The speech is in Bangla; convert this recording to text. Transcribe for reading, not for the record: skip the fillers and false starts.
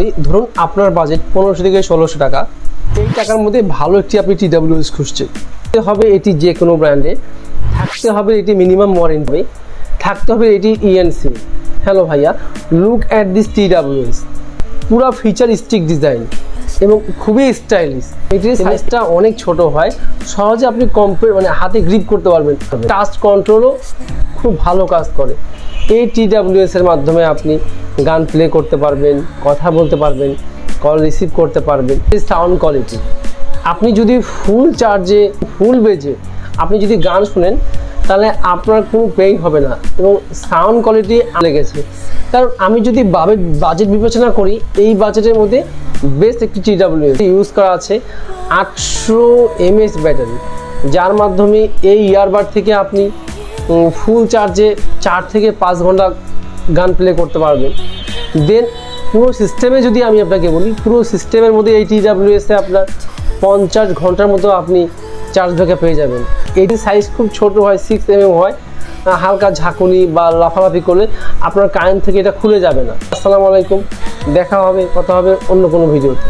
ধরুন আপনার বাজেট 1500 থেকে 1600 টাকা, এই টাকার মধ্যে ভালো একটি আপনি TWS খুঁজছেন। থাকতে হবে এটি যে কোনো ব্র্যান্ডে, থাকতে হবে এটি মিনিমাম ওয়ারেন্টি, থাকতে হবে এটি ENC। হ্যালো ভাইয়া, লুক অ্যাট দিস TWS, পুরা ফিচার স্টিক ডিজাইন এবং খুবই স্টাইলিশ। এটির সাইজটা অনেক ছোট হয়, সহজে আপনি হাতে গ্রিপ করতে পারবেন। টাচ কন্ট্রোলও খুব ভালো কাজ করে। এই TWS এর মাধ্যমে আপনি গান প্লে করতে পারবেন, কথা বলতে পারবেন, কল রিসিভ করতে পারবেন। সাউন্ড কোয়ালিটি, আপনি যদি ফুল চার্জে ফুল বেজে আপনি যদি গান শুনেন তাহলে আপনার কোনো পেইন হবে না এবং সাউন্ড কোয়ালিটি লেগেছে। কারণ আমি যদি বাজেট বিবেচনা করি, এই বাজেটের মধ্যে বেস্ট একটি TWS ইউজ করা আছে 800 mAh ব্যাটারি, যার মাধ্যমে এই ইয়ারবাড থেকে আপনি ফুল চার্জে 4 থেকে 5 ঘন্টা গান প্লে করতে পারবেন। দেন পুরো সিস্টেমে যদি আমি আপনাকে বলি, পুরো সিস্টেমের মধ্যে এই TWS-এ আপনার 50 ঘন্টার মতো আপনি চার্জ ব্যাকআপ পেয়ে যাবেন। এটি সাইজ খুব ছোট হয়, 6 mm হয়, হালকা ঝাঁকুনি বা লাফালাফি করলে আপনার কারেন্ট থেকে এটা খুলে যাবে না। আসসালামু আলাইকুম, কথা হবে অন্য কোনো ভিডিওতে।